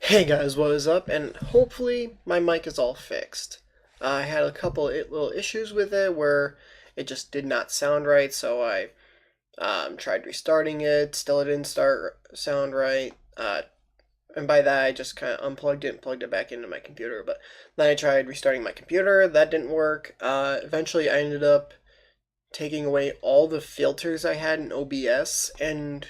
Hey guys, what is up? And hopefully my mic is all fixed. I had a couple little issues with it where it just did not sound right, so I tried restarting it. Still, it didn't sound right. And by that, I just kind of unplugged it and plugged it back into my computer. But then I tried restarting my computer. That didn't work. Eventually, I ended up taking away all the filters I had in OBS and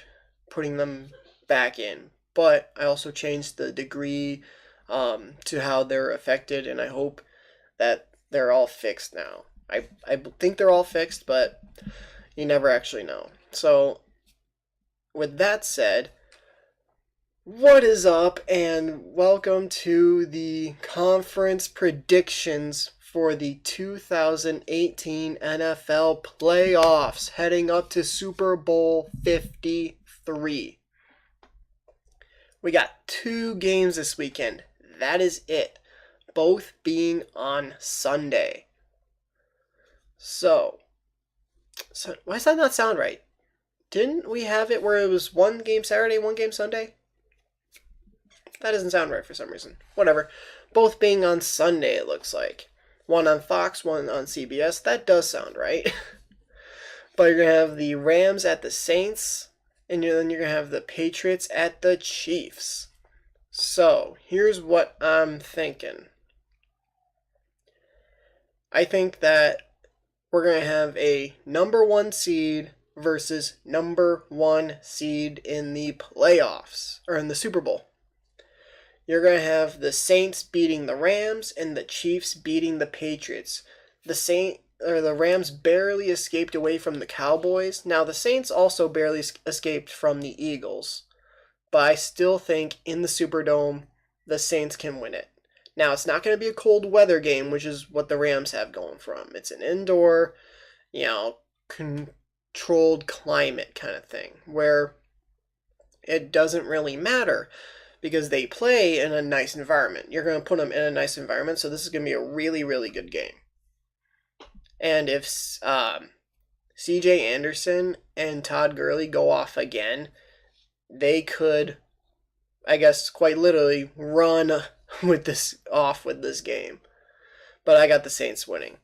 putting them back in. But I also changed the degree to how they're affected, and I hope that they're all fixed now. I think they're all fixed, but you never actually know. So, with that said, what is up, and welcome to the conference predictions for the 2018 NFL playoffs heading up to Super Bowl 53. We got 2 games this weekend. That is it. Both being on Sunday. So why does that not sound right? Didn't we have it where it was 1 game Saturday, 1 game Sunday? That doesn't sound right for some reason. Whatever. Both being on Sunday, it looks like. One on Fox, one on CBS. That does sound right. But you're going to have the Rams at the Saints, and then you're going to have the Patriots at the Chiefs. So, here's what I'm thinking. I think that we're going to have a number 1 seed versus number 1 seed in the playoffs, or in the Super Bowl. You're going to have the Saints beating the Rams and the Chiefs beating the Patriots. The Rams barely escaped away from the Cowboys. Now, the Saints also barely escaped from the Eagles. But I still think in the Superdome, the Saints can win it. Now, it's not going to be a cold weather game, which is what the Rams have going for them. It's an indoor, controlled climate kind of thing, where it doesn't really matter because they play in a nice environment. You're going to put them in a nice environment, so this is going to be a really, really good game. And if C.J. Anderson and Todd Gurley go off again, they could, I guess, quite literally run with this game. But I got the Saints winning.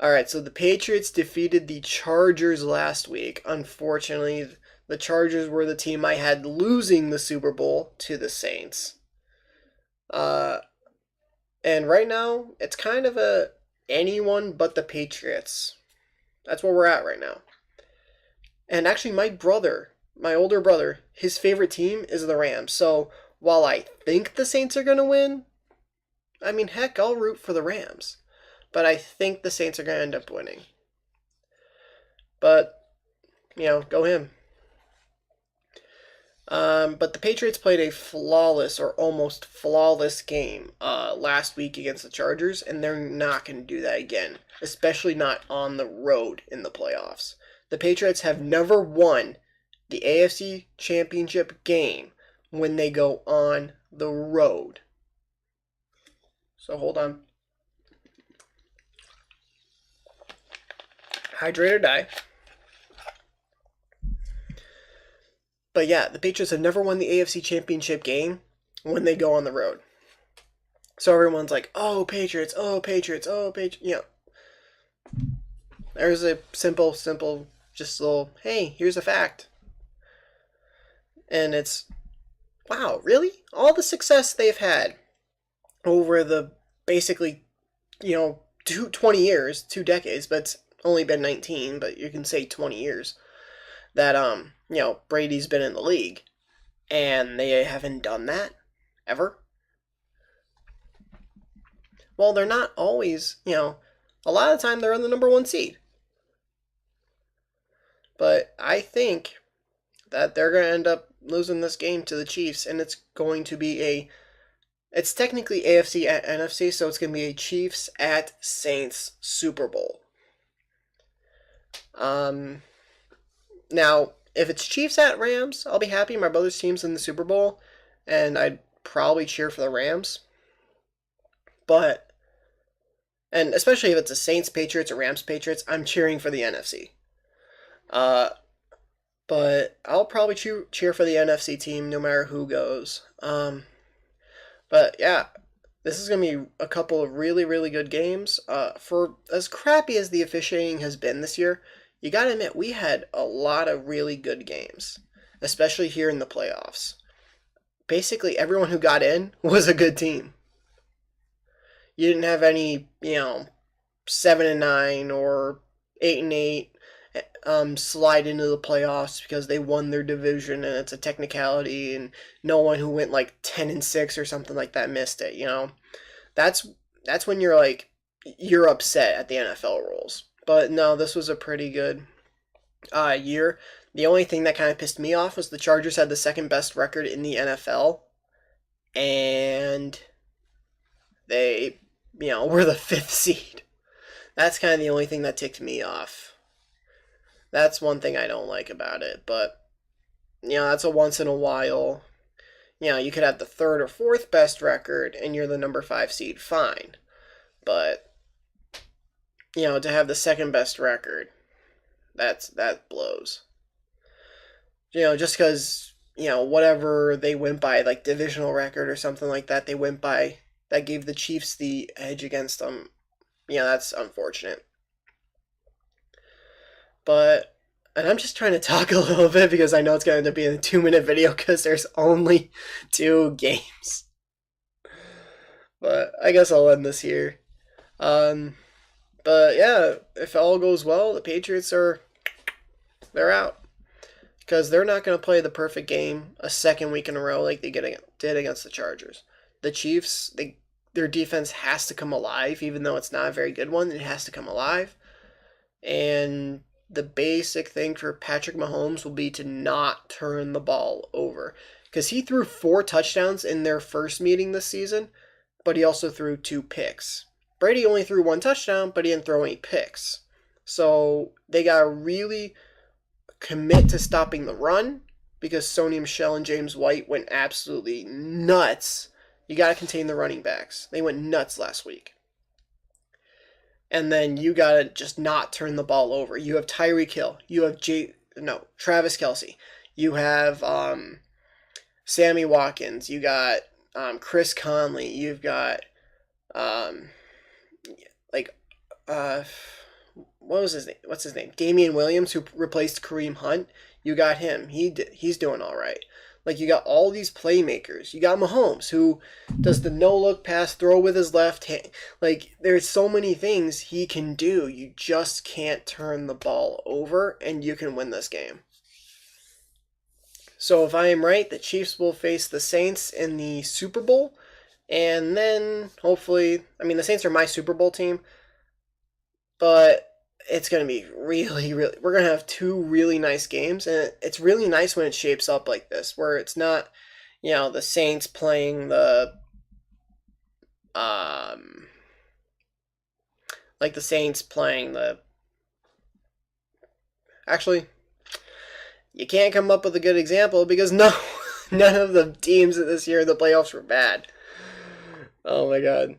Alright, so the Patriots defeated the Chargers last week. Unfortunately, the Chargers were the team I had losing the Super Bowl to the Saints. And right now, it's kind of a anyone but the Patriots. That's where we're at right now. And actually, my older brother, his favorite team is the Rams. So while I think the Saints are going to win, I mean, heck, I'll root for the Rams. But I think the Saints are going to end up winning. But, go him. But the Patriots played a flawless or almost flawless game last week against the Chargers, and they're not going to do that again, especially not on the road in the playoffs. The Patriots have never won the AFC Championship game when they go on the road. So hold on. Hydrate or die. But yeah, the Patriots have never won the AFC Championship game when they go on the road. So everyone's like, oh, Patriots, oh, Patriots, oh, Patriots. There's a simple, just little, hey, here's a fact. And it's, wow, really? All the success they've had over the basically, 20 years, 2 decades, but it's only been 19, but you can say 20 years that, Brady's been in the league. And they haven't done that ever. Well, they're not always, a lot of the time they're in the number 1 seed. But I think that they're going to end up losing this game to the Chiefs, and it's going to be it's technically AFC at NFC, so it's going to be a Chiefs at Saints Super Bowl. Now, if it's Chiefs at Rams, I'll be happy. My brother's team's in the Super Bowl, and I'd probably cheer for the Rams. And especially if it's a Saints Patriots or Rams Patriots, I'm cheering for the NFC. But I'll probably cheer for the NFC team no matter who goes. But yeah, this is going to be a couple of really, really good games. For as crappy as the officiating has been this year, you got to admit, we had a lot of really good games, especially here in the playoffs. Basically, everyone who got in was a good team. You didn't have any, 7-9 or 8-8 slide into the playoffs because they won their division and it's a technicality, and no one who went like 10-6 or something like that missed it. That's when you're upset at the NFL rules. But no, this was a pretty good year. The only thing that kind of pissed me off was the Chargers had the second best record in the NFL, and they were the 5th seed. That's kind of the only thing that ticked me off. That's one thing I don't like about it, but that's a once in a while. You could have the 3rd or 4th best record and you're the number 5 seed, fine. But to have the 2nd best record, that blows. Just because whatever they went by, like divisional record or something like that, they went by, that gave the Chiefs the edge against them. That's unfortunate. But, and I'm just trying to talk a little bit because I know it's going to end up being a 2-minute video because there's only 2 games. But I guess I'll end this here. But yeah, if all goes well, the Patriots they're out. Because they're not going to play the perfect game a second week in a row like they did against the Chargers. The Chiefs, their defense has to come alive, even though it's not a very good one. It has to come alive. And the basic thing for Patrick Mahomes will be to not turn the ball over. Because he threw 4 touchdowns in their first meeting this season, but he also threw 2 picks. Brady only threw 1 touchdown, but he didn't throw any picks. So they got to really commit to stopping the run, because Sony Michel and James White went absolutely nuts. You got to contain the running backs. They went nuts last week. And then you got to just not turn the ball over. You have Tyreek Hill. You have Travis Kelce. You have Sammy Watkins. You got Chris Conley. You've got what was his name? What's his name? Damian Williams, who replaced Kareem Hunt. You got him. He's doing all right. You got all these playmakers. You got Mahomes, who does the no-look pass, throw with his left hand. There's so many things he can do. You just can't turn the ball over, and you can win this game. So if I am right, the Chiefs will face the Saints in the Super Bowl, and then hopefully, the Saints are my Super Bowl team, but it's going to be really, really, we're going to have 2 really nice games, and it's really nice when it shapes up like this, where it's not, the Saints playing the actually, you can't come up with a good example because none of the teams this year in the playoffs were bad. Oh my god.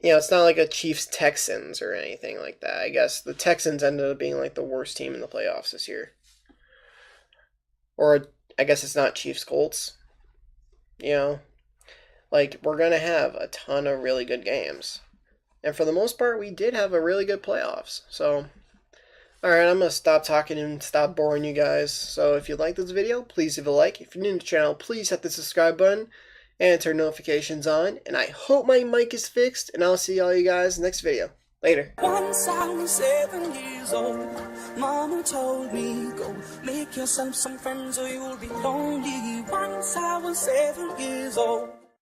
It's not like a Chiefs-Texans or anything like that. I guess the Texans ended up being the worst team in the playoffs this year. Or I guess it's not Chiefs-Colts. We're going to have a ton of really good games. And for the most part, we did have a really good playoffs. So, alright, I'm going to stop talking and stop boring you guys. So if you like this video, please leave a like. If you're new to the channel, please hit the subscribe button and turn notifications on. And I hope my mic is fixed, and I'll see all you guys next video. Later. Once I was 7 years old, Mama told me, go make yourself some friends or you'll be lonely. Once I was 7 years old.